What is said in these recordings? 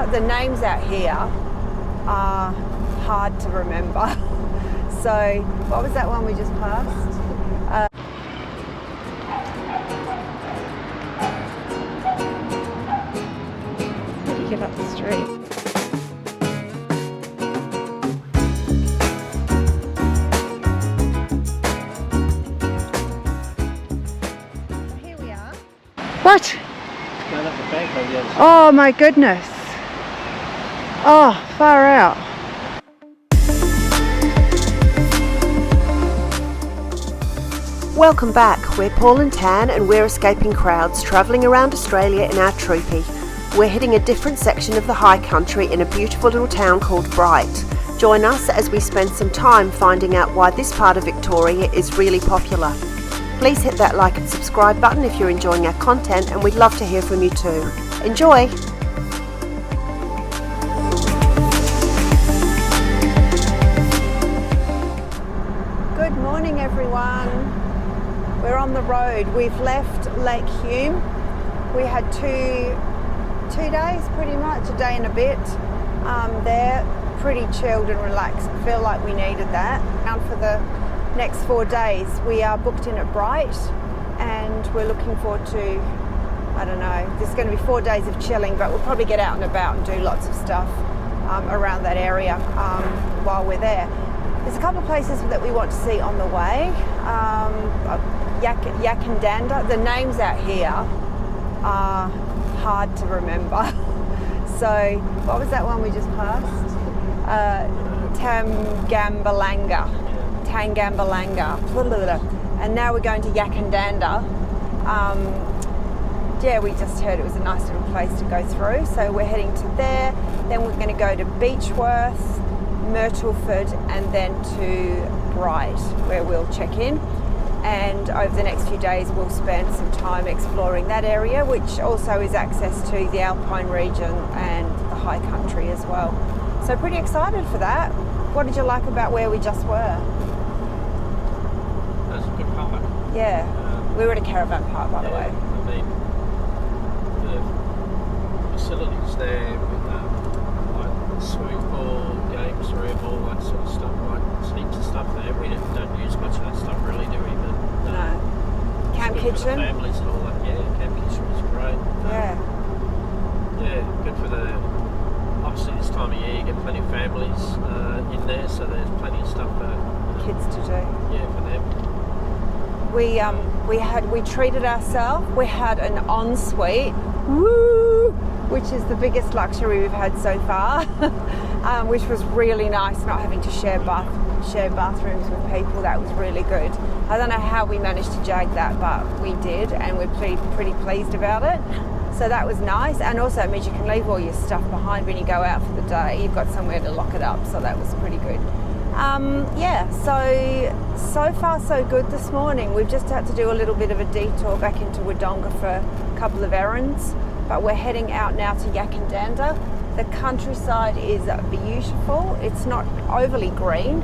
Yakandanda. The names out here are hard to remember. So, what was that one we just passed? How do you get up the street? What? Oh my goodness. Oh, far out. Welcome back. We're Paul and Tan and we're escaping crowds travelling around Australia in our TROOPY. We're hitting a different section of the high country in a beautiful little town called Bright. Join us as we spend some time finding out why this part of Victoria is really popular. Please hit that like and subscribe button if you're enjoying our content, and we'd love to hear from you too. Enjoy! Good morning everyone. We're on the road. We've left Lake Hume. We had two days pretty much, a day and a bit there. Pretty chilled and relaxed. Feel like we needed that. And for the next 4 days we are booked in at Bright, and we're looking forward to, I don't know, there's going to be 4 days of chilling, but we'll probably get out and about and do lots of stuff around that area while we're there. There's a couple of places that we want to see on the way. Yakandanda. The names out here are hard to remember. So what was that one we just passed? Tangambalanga, and now we're going to Yakandanda. Yeah, we just heard it was a nice little place to go through, so we're heading to there. Then we're going to go to Beechworth, Myrtleford, and then to Bright, where we'll check in. And over the next few days we'll spend some time exploring that area, which also is access to the Alpine region and the high country as well. So pretty excited for that. What did you like about where we just were? That's a good park. Yeah, we were at a caravan park, by the way. I mean, the facilities there with like swimming pool, games room, all that sort of stuff. Like, there's heaps of stuff there. We don't use much of that stuff really, do we? But no. Camp kitchen. Families and all that. Yeah, camp kitchen was great. Yeah, good for the. Obviously, this time of year you get plenty of families in there, so there's plenty of stuff for kids to do. Yeah, for them. We treated ourselves. We had an ensuite, woo, which is the biggest luxury we've had so far, which was really nice. Not having to share bathrooms with people. That was really good. I don't know how we managed to jag that, but we did, and we're pretty pleased about it. So that was nice, and also it means you can leave all your stuff behind when you go out for the day. You've got somewhere to lock it up, so that was pretty good. Yeah, so far so good this morning. We've just had to do a little bit of a detour back into Wodonga for a couple of errands, but we're heading out now to Yakandanda. The countryside is beautiful. It's not overly green,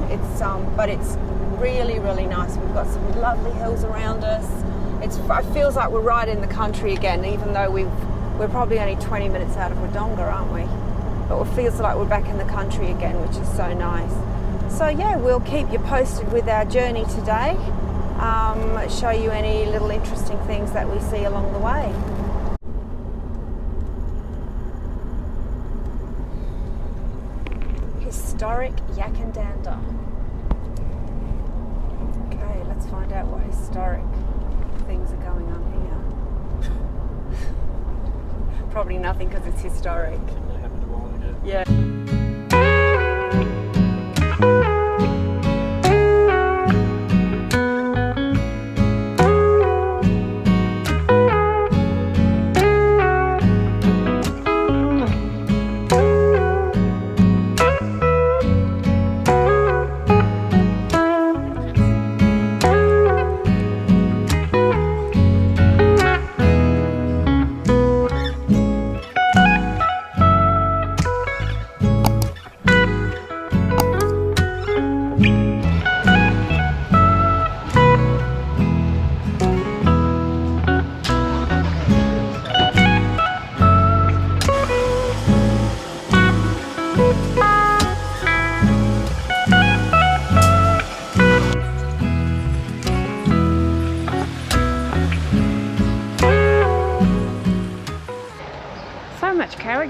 but it's really, really nice. We've got some lovely hills around us. It feels like we're right in the country again, even though we're probably only 20 minutes out of Wodonga, aren't we? But it feels like we're back in the country again, which is so nice. So yeah, we'll keep you posted with our journey today, show you any little interesting things that we see along the way. Historic Yakandanda. Okay, let's find out what historic things are going on here. Probably nothing because it's historic. That happened a while ago. Yeah.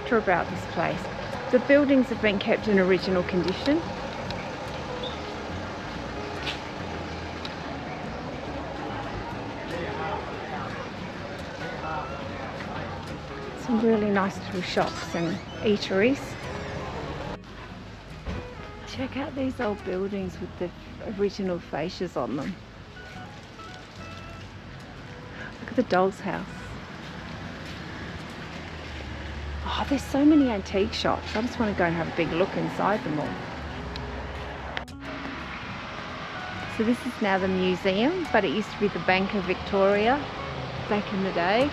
extra about this place. The buildings have been kept in original condition. Some really nice little shops and eateries. Check out these old buildings with the original fascias on them. Look at the doll's house. Oh, there's so many antique shops. I just want to go and have a big look inside them all. So this is now the museum, but it used to be the Bank of Victoria back in the day.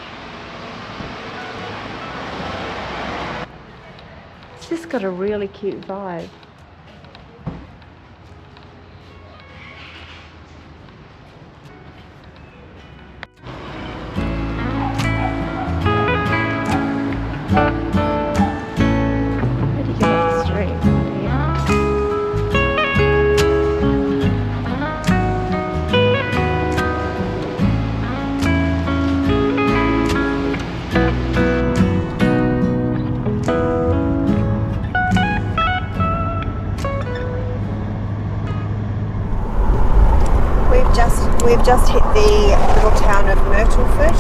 It's just got a really cute vibe. We've just hit the little town of Myrtleford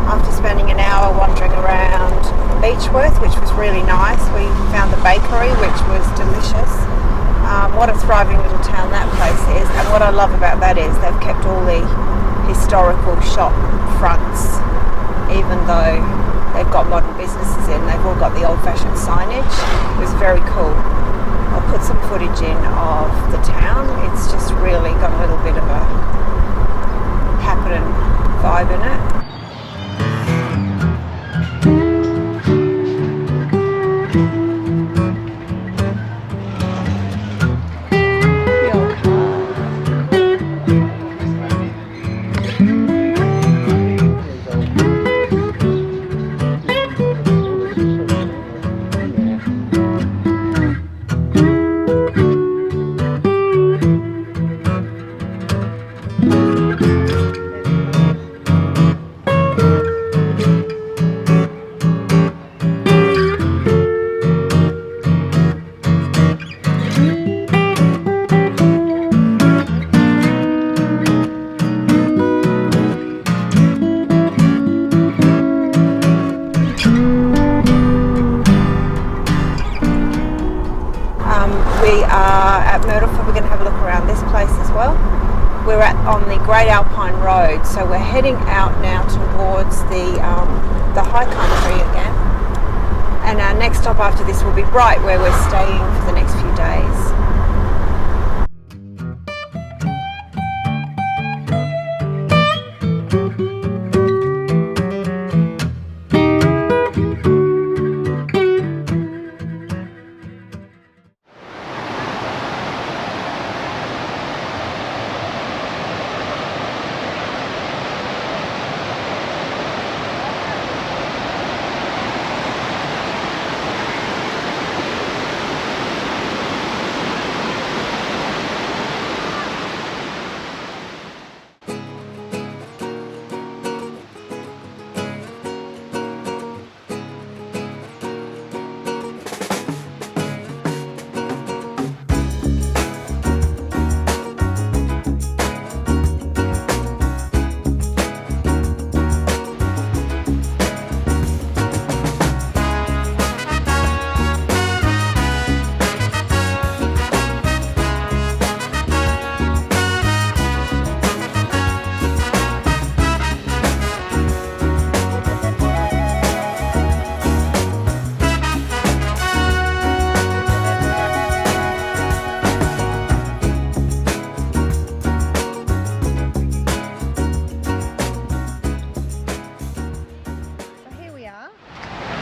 after spending an hour wandering around Beechworth, which was really nice. We found the bakery, which was delicious. What a thriving little town that place is, and what I love about that is they've kept all the historical shop fronts, even though they've got modern businesses in. They've all got the old-fashioned signage. It was very cool. I'll put some footage in of the town. It's just really got a little bit of a happening vibe in it. We are at Myrtleford. We're going to have a look around this place as well. We're on the Great Alpine Road, so we're heading out now towards the high country again. And our next stop after this will be Bright, where we're staying for the next few days.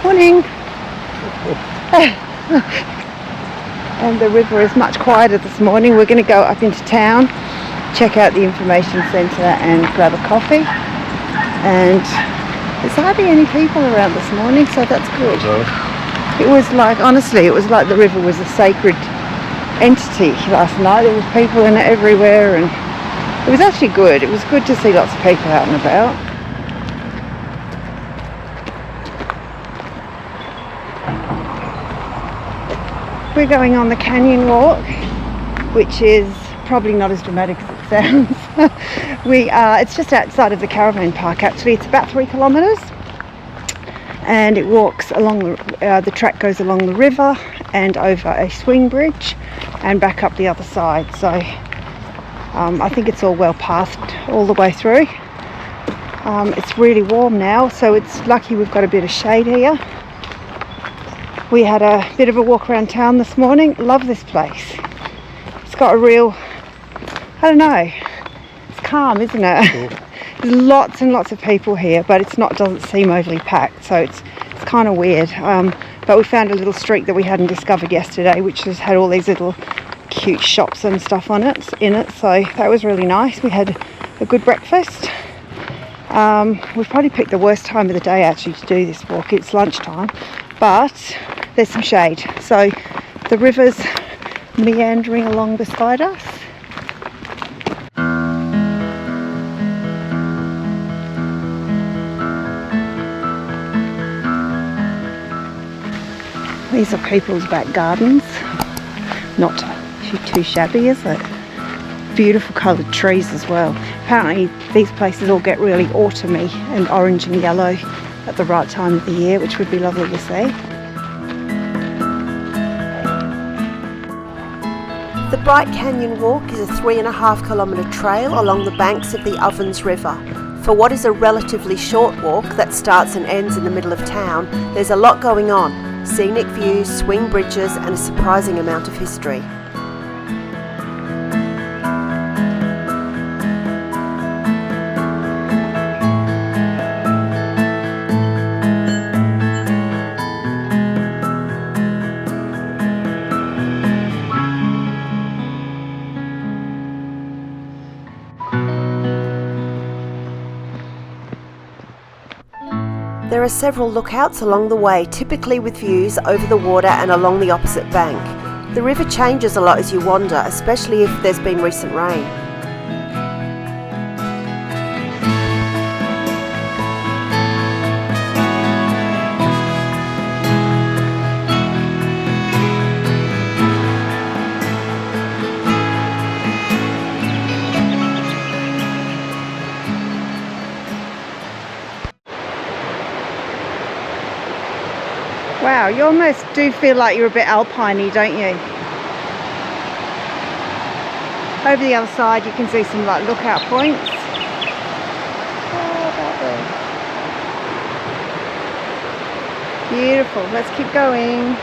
Morning. And the river is much quieter this morning. We're going to go up into town, check out the information centre and grab a coffee. And there's hardly any people around this morning, so that's good. It was like, honestly, it was like the river was a sacred entity last night. There was people in it everywhere, and it was actually good. It was good to see lots of people out and about. We're going on the canyon walk, which is probably not as dramatic as it sounds. It's just outside of the caravan park actually. It's about 3 kilometres, and it walks along the track goes along the river and over a swing bridge and back up the other side. So I think it's all well pathed all the way through. It's really warm now, so it's lucky we've got a bit of shade here. We had a bit of a walk around town this morning. Love this place. It's got a real, I don't know, it's calm, isn't it? Cool. There's lots and lots of people here, but doesn't seem overly packed, so it's kind of weird. But we found a little street that we hadn't discovered yesterday, which has had all these little cute shops and stuff in it, so that was really nice. We had a good breakfast. We've probably picked the worst time of the day actually to do this walk. It's lunchtime, but there's some shade, so the river's meandering along beside us. These are people's back gardens. Not too shabby, is it? Beautiful coloured trees as well. Apparently these places all get really autumny and orange and yellow at the right time of the year, which would be lovely to see. The Bright Canyon Walk is a 3.5 kilometre trail along the banks of the Ovens River. For what is a relatively short walk that starts and ends in the middle of town, there's a lot going on. Scenic views, swing bridges and a surprising amount of history. There are several lookouts along the way, typically with views over the water and along the opposite bank. The river changes a lot as you wander, especially if there's been recent rain. Wow, you almost do feel like you're a bit alpine-y, don't you? Over the other side you can see some like lookout points. Oh, that way. Beautiful, let's keep going.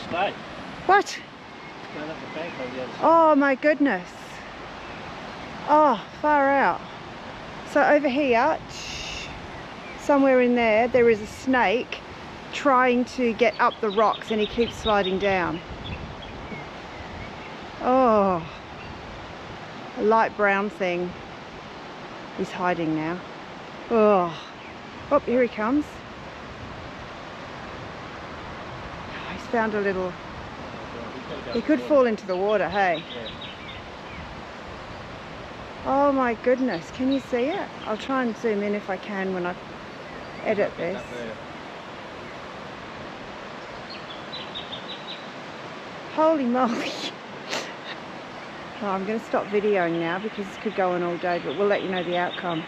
Snake. What? Going up the bank on the other side. Oh my goodness. Oh, far out. So over here, somewhere in there, there is a snake trying to get up the rocks and he keeps sliding down. Oh, a light brown thing. He's hiding now. Oh, here he comes. Found a little, he could fall into the water, hey? Oh my goodness, can you see it? I'll try and zoom in if I can when I edit this. Holy moly. Oh, I'm going to stop videoing now because this could go on all day, but we'll let you know the outcome.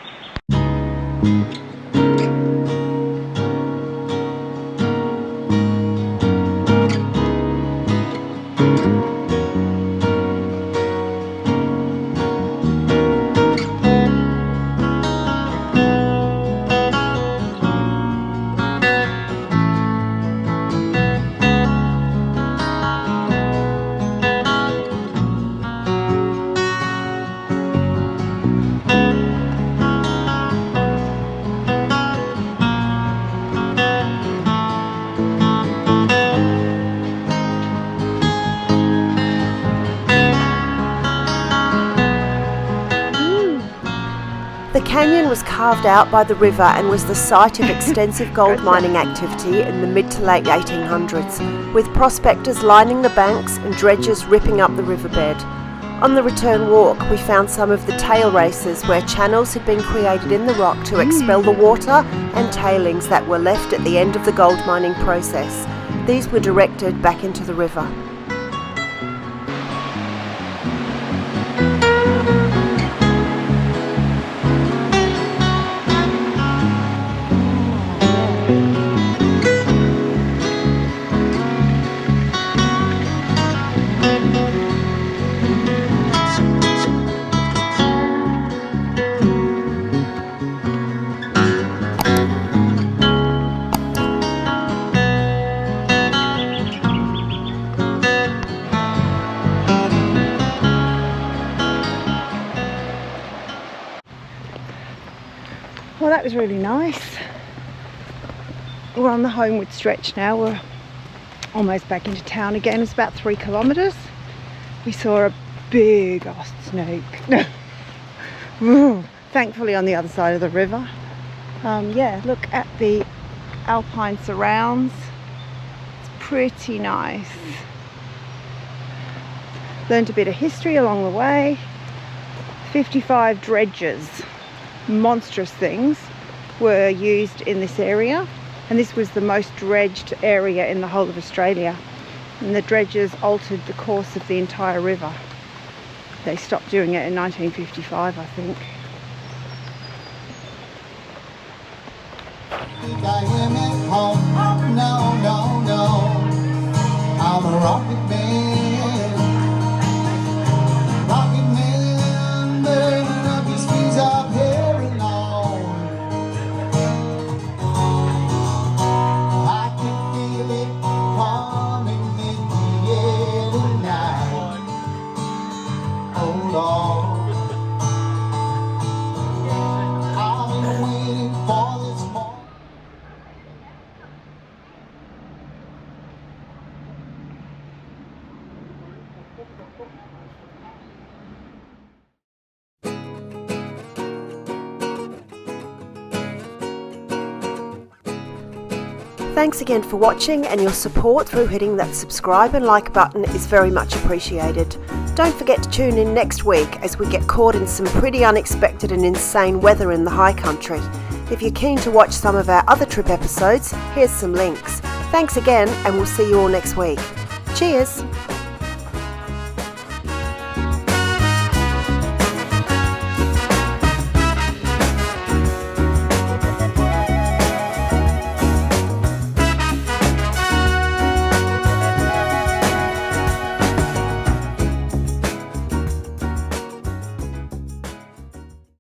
canyon was carved out by the river and was the site of extensive gold mining activity in the mid to late 1800s, with prospectors lining the banks and dredgers ripping up the riverbed. On the return walk, we found some of the tail races where channels had been created in the rock to expel the water and tailings that were left at the end of the gold mining process. These were directed back into the river. Well, that was really nice. We're on the homeward stretch now. We're almost back into town again. It's about 3 kilometres. We saw a big ass snake. Thankfully on the other side of the river. Yeah, look at the Alpine surrounds. It's pretty nice. Learned a bit of history along the way. 55 dredges, monstrous things, were used in this area, and this was the most dredged area in the whole of Australia, and the dredgers altered the course of the entire river. They stopped doing it in 1955, I think. I'm a rocket man, burning up his fuse up here alone. I can feel it coming in the air tonight. Oh Lord, I've been waiting for this moment. Thanks again for watching, and your support through hitting that subscribe and like button is very much appreciated. Don't forget to tune in next week as we get caught in some pretty unexpected and insane weather in the high country. If you're keen to watch some of our other trip episodes, here's some links. Thanks again, and we'll see you all next week. Cheers!